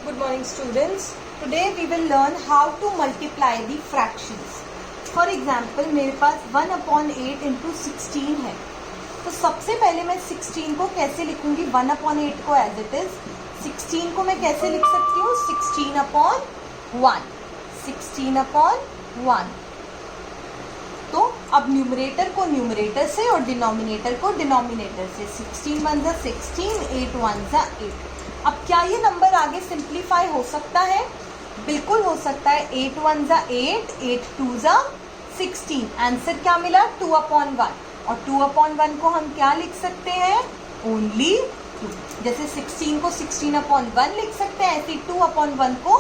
Good morning students. Today we will learn how to multiply the fractions. For example, मेरे पास 1/8 into 16 है. तो सबसे पहले मैं 16 को कैसे लिखूंगी? 1/8 को एज इट इज. 16 को मैं कैसे लिख सकती हूँ? 16/1. 16/1. तो अब न्यूमरेटर को न्यूमरेटर से और डिनोमिनेटर को डिनोमिनेटर से. 16 1 जा 16, 8 1 जा 8. अब क्या ये नंबर आगे सिंप्लीफाई हो सकता है? बिल्कुल हो सकता है. 8 1 जा 8, 8 2 जा 16. आंसर क्या मिला? 2/1. और 2/1 को हम क्या लिख सकते हैं? ओनली 2. जैसे 16 को 16/1 लिख सकते हैं, ऐसे 2/1 को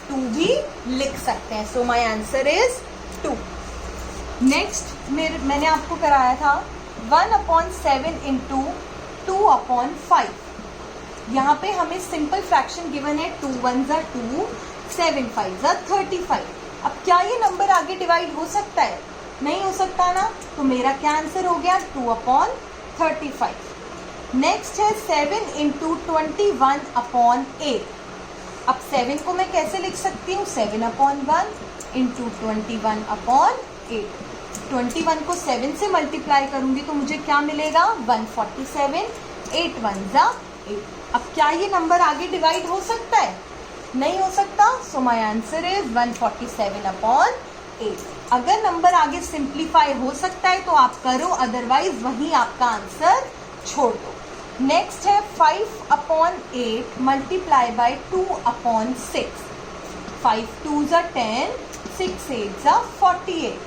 2 भी लिख सकते हैं. So my answer is 2. Next मैंने आपको कराया था 1/7 इंटू 2/5. यहाँ पे हमें सिंपल फ्रैक्शन गिवन है. 2 1 जा 2, 7 5 जा 35. अब क्या ये नंबर आगे डिवाइड हो सकता है? नहीं हो सकता ना. तो मेरा क्या आंसर हो गया? 2/35. नेक्स्ट है 7 इंटू 21/8. अब 7 को मैं कैसे लिख सकती हूँ? 7/1 इंटू 21/8. 21 को 7 से मल्टीप्लाई करूंगी तो मुझे क्या मिलेगा? 147. 8 1 जा 8. अब क्या ये नंबर आगे डिवाइड हो सकता है? नहीं हो सकता. सो माई आंसर इज 147/8. अगर नंबर आगे सिंप्लीफाई हो सकता है तो आप करो, अदरवाइज वही आपका आंसर छोड़ दो. नेक्स्ट है 5/8 मल्टीप्लाई बाय 2/6. 5 2 जा 10, 6 8 जा 48.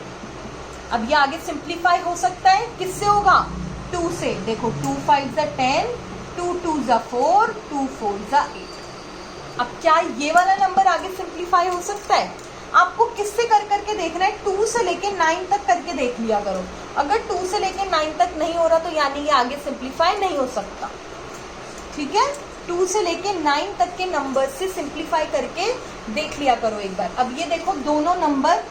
अब ये आगे सिंप्लीफाई हो सकता है. किससे होगा? 2 से. देखो 2 5 जा 10, 2 2 जा 4, 2 4 जा 8. अब क्या ये वाला नंबर आगे सिंप्लीफाई हो सकता है? आपको किससे कर करके देखना है? 2 से लेके 9 तक करके देख लिया करो. अगर 2 से लेके 9 तक नहीं हो रहा तो यानी ये आगे सिंप्लीफाई नहीं हो सकता. ठीक है. 2 से लेके 9 तक के नंबर से सिंप्लीफाई करके देख लिया करो एक बार. अब ये देखो दोनों नंबर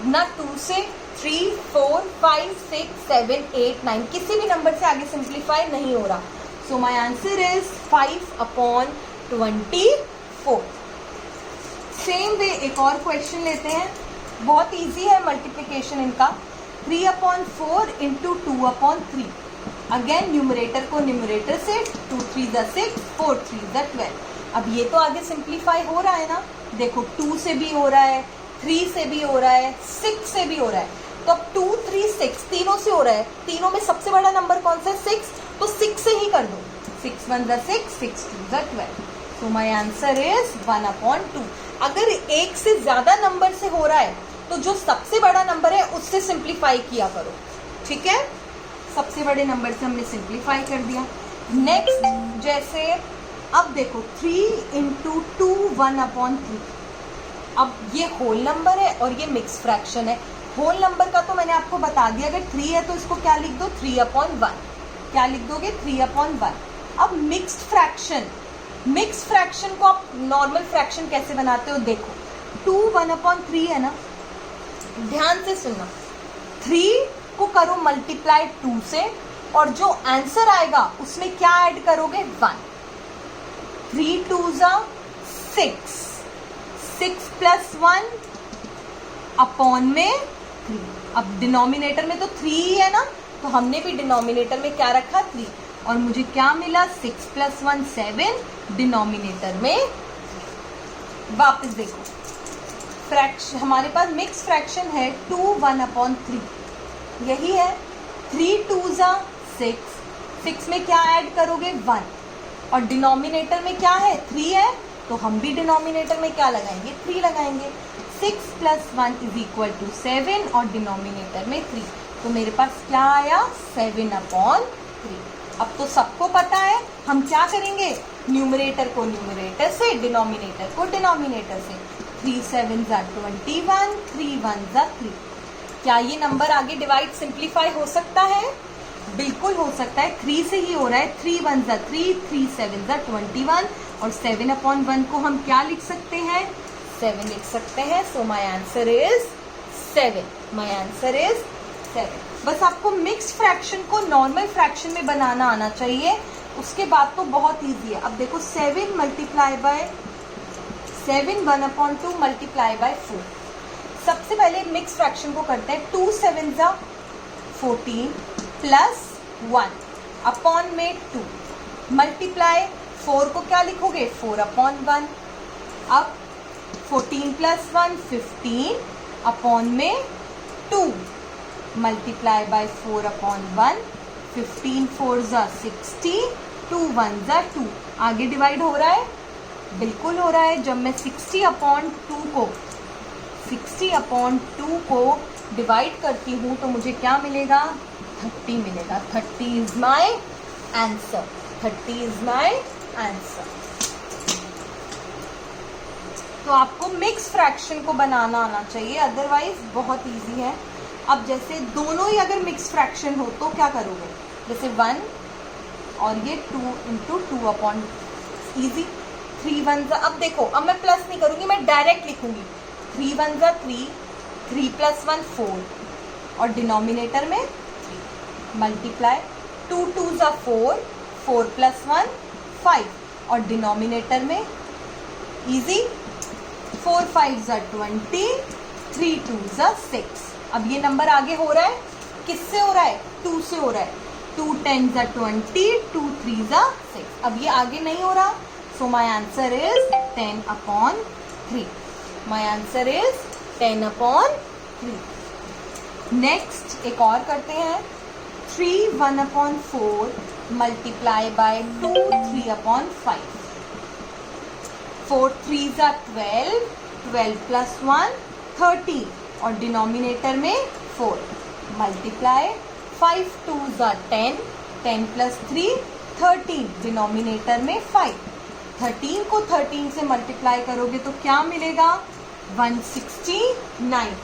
ना 2 से 3 4 5 6 7 8 9 किसी भी नंबर से आगे सिंप्लीफाई नहीं हो रहा. So my answer is 5/24. Same way एक और क्वेश्चन लेते हैं. बहुत इजी है मल्टीप्लिकेशन इनका. 3/4 इंटू 2/3. अगेन न्यूमरेटर को न्यूमरेटर से. 2 3 जा 6, 4 3 जा 12. अब ये तो आगे सिंप्लीफाई हो रहा है ना. देखो 2 से भी हो रहा है, 3 से भी हो रहा है, 6 से भी हो रहा है. तो अब 2 3 6 तीनों से हो रहा है. तीनों में सबसे बड़ा नंबर कौन सा है? 6. तो 6 से ही कर दो. 6 1 जा 6, 6 2 जा 12. सो माई आंसर इज 1/2. अगर एक से ज्यादा नंबर से हो रहा है तो जो सबसे बड़ा नंबर है उससे सिंप्लीफाई किया करो. ठीक है. सबसे बड़े नंबर से हमने सिंप्लीफाई कर दिया. नेक्स्ट जैसे अब देखो 3 इंटू 2 1/3. अब ये होल नंबर है और ये मिक्स फ्रैक्शन है. होल नंबर का तो मैंने आपको बता दिया. अगर 3 है तो इसको क्या लिख दो? 3/1. क्या लिख दोगे? 3/1. अब मिक्स्ड फ्रैक्शन. मिक्स फ्रैक्शन को आप नॉर्मल फ्रैक्शन कैसे बनाते हो? देखो 2 1/3 है ना. ध्यान से सुनना. 3 को करो मल्टीप्लाई 2 से और जो आंसर आएगा उसमें क्या ऐड करोगे? 1. 3 2 जा 6, 6 + 1 अपॉन में 3. अब डिनोमिनेटर में तो 3 ही है ना, तो हमने भी डिनोमिनेटर में क्या रखा? 3. और मुझे क्या मिला? 6 + 1 7. डिनोमिनेटर में वापस देखो फ्रैक्शन हमारे पास मिक्स फ्रैक्शन है. 2 1/3 यही है. 3 2 जा 6. 6 में क्या ऐड करोगे? 1. और डिनोमिनेटर में क्या है? 3 है, तो हम भी डिनोमिनेटर में क्या लगाएंगे? 3 लगाएंगे. 6 + 1 = 7 और डिनोमिनेटर में 3. तो मेरे पास क्या आया? 7/3. अब तो सबको पता है हम क्या करेंगे? न्यूमरेटर को न्यूमरेटर से, डिनोमिनेटर को डिनोमिनेटर से. 3 7 जा 21, 3 1 जा 3. क्या ये नंबर आगे डिवाइड सिंप्लीफाई हो सकता है? बिल्कुल हो सकता है. 3 से ही हो रहा है. 3 1 जा 3, 3 7 जा 21 और 7/1 को हम क्या लिख सकते हैं? 7 लिख सकते हैं. So my answer is 7. My answer is 7. बस आपको मिक्स्ड फ्रैक्शन को नॉर्मल फ्रैक्शन में बनाना आना चाहिए. उसके बाद तो बहुत ईजी है. अब देखो 7 मल्टीप्लाई बाय 7 1/2 मल्टीप्लाई बाय 4। सबसे पहले मिक्स फ्रैक्शन को करते हैं। 2 7 ज़ा 14 प्लस 1 अपॉन में 2 मल्टीप्लाई 4 को क्या लिखोगे 4/1। अब 14 प्लस 1 15 अपॉन में 2 मल्टीप्लाई बाय 4/1। 15 4 ज़ा 60 2 1 ज़ा 2। आगे डिवाइड हो रहा है, बिल्कुल हो रहा है। जब मैं 60/2 को डिवाइड करती हूँ तो मुझे क्या मिलेगा 30 मिलेगा। 30 is my answer. 30 is my answer. तो आपको मिक्स फ्रैक्शन को बनाना आना चाहिए, अदरवाइज बहुत इजी है। अब जैसे दोनों ही अगर मिक्स फ्रैक्शन हो तो क्या करोगे, जैसे 1 और ये 2 × 2 ईजी। 3 1 ज़ा, अब देखो अब मैं प्लस नहीं करूंगी, मैं डायरेक्ट लिखूंगी। 3 1 ज़ा 3 3 प्लस 1 4 और डिनोमिनेटर में 3 मल्टीप्लाई 2 2 ज़ा 4 4 प्लस 1 5 और डिनोमिनेटर में इजी 4 5 ज़ा 20 3 2 ज़ा 6। अब ये नंबर आगे हो रहा है, किससे हो रहा है 2 से हो रहा है। 2 10 ज़ा 20 2 3 ज़ा 6। अब ये आगे नहीं हो रहा, so my answer is 10/3। My answer is 10/3। Next एक और करते हैं। 3 1/4 मल्टीप्लाई बाय 2 3/5। 4 3 ज़ा 12 12 प्लस 1 13 और डिनोमिनेटर में 4 मल्टीप्लाई 5 2 ज़ा 10 10 प्लस 3 13 डिनोमिनेटर में 5। 13 को 13 से मल्टीप्लाई करोगे तो क्या मिलेगा 169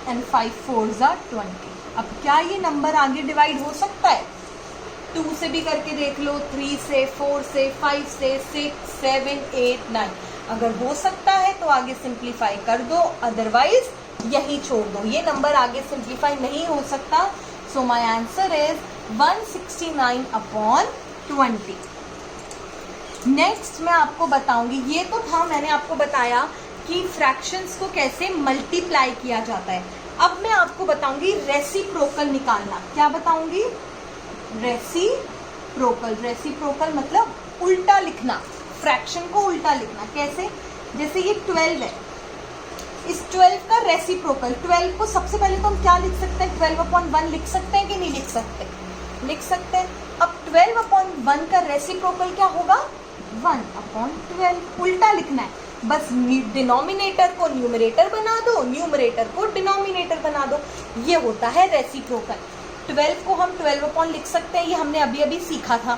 एंड 5 4 ज़ा 20। अब क्या ये नंबर आगे डिवाइड हो सकता है, 2 से भी करके देख लो, 3 से 4 से 5 से 6 7 8 9। अगर हो सकता है तो आगे सिंप्लीफाई कर दो, अदरवाइज यही छोड़ दो। ये नंबर आगे सिंप्लीफाई नहीं हो सकता, सो माई आंसर इज 169/20। नेक्स्ट मैं आपको बताऊंगी, ये तो था मैंने आपको बताया कि फ्रैक्शंस को कैसे मल्टीप्लाई किया जाता है। अब मैं आपको बताऊंगी रेसिप्रोकल निकालना। क्या बताऊंगी, रेसिप्रोकल। रेसिप्रोकल मतलब उल्टा लिखना, फ्रैक्शन को उल्टा लिखना। कैसे, जैसे ये 12 है, इस 12 का रेसिप्रोकल 12 को सबसे पहले तो हम क्या लिख सकते हैं 12/1 लिख सकते हैं कि नहीं लिख सकते, लिख सकते हैं। अब 12/1 का रेसिप्रोकल क्या होगा 1/12। उल्टा लिखना है, बस डिनोमिनेटर को न्यूमरेटर बना दो, न्यूमरेटर को डिनोमिनेटर बना दो, ये होता है रेसिप्रोकल। 12 को हम 12/1 लिख सकते हैं, ये हमने अभी अभी सीखा था।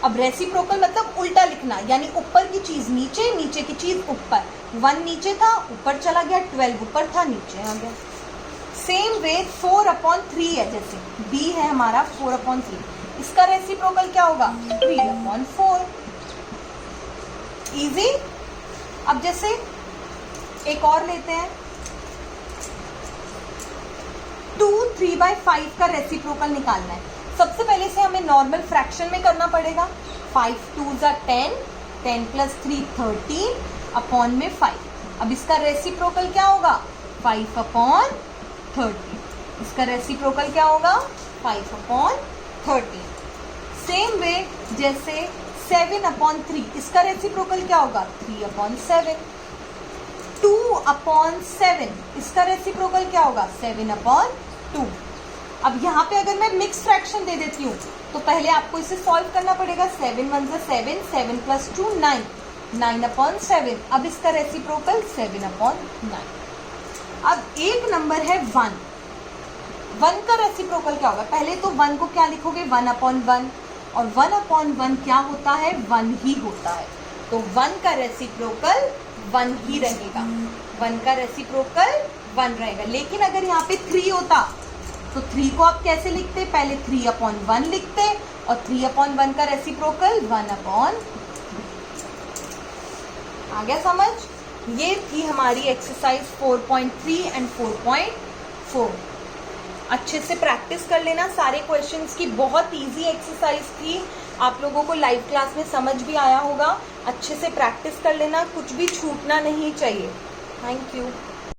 अब रेसिप्रोकल मतलब उल्टा लिखना, यानी ऊपर की चीज नीचे, नीचे की चीज ऊपर। 1 नीचे था ऊपर चला गया, 12 ऊपर था नीचे आ गया। सेम वे 4/3 है, जैसे b है हमारा 4/3, इसका रेसिप्रोकल क्या होगा 3/4। इजी। अब जैसे एक और लेते हैं, 2 3/5 का रेसिप्रोकल निकालना है। सबसे पहले से हमें नॉर्मल फ्रैक्शन में करना पड़ेगा। 5 2 ज़ा 10 10 प्लस 3 13 अपॉन में 5। अब इसका रेसिप्रोकल क्या होगा 5/30। इसका रेसिप्रोकल क्या होगा 5/30। सेम वे जैसे 7/3, इसका रेसिप्रोकल क्या होगा 3/7। 2/7, इसका रेसिप्रोकल क्या होगा 7/2। अब यहाँ पे अगर मैं मिक्स फ्रैक्शन दे देती हूँ तो पहले आपको इसे सॉल्व करना पड़ेगा। 7 1 ज़ा 7 7 प्लस 2 9 9/7। अब इसका रेसिप्रोकल 7/9। अब एक नंबर है 1 का रेसिप्रोकल क्या होगा, पहले तो 1 को क्या लिखोगे 1/1, और 1/1 क्या होता है 1 ही होता है, तो 1 का रेसिप्रोकल 1 ही रहेगा। 1 का रेसिप्रोकल 1 रहेगा। लेकिन अगर यहाँ पे 3 होता तो 3 को आप कैसे लिखते, पहले 3/1 लिखते, और 3/1 का रेसिप्रोकल 1/। आ गया समझ। ये थी हमारी एक्सरसाइज 4.3 एंड 4.4। अच्छे से प्रैक्टिस कर लेना सारे क्वेश्चंस की, बहुत इजी एक्सरसाइज थी। आप लोगों को लाइव क्लास में समझ भी आया होगा। अच्छे से प्रैक्टिस कर लेना, कुछ भी छूटना नहीं चाहिए। Thank you.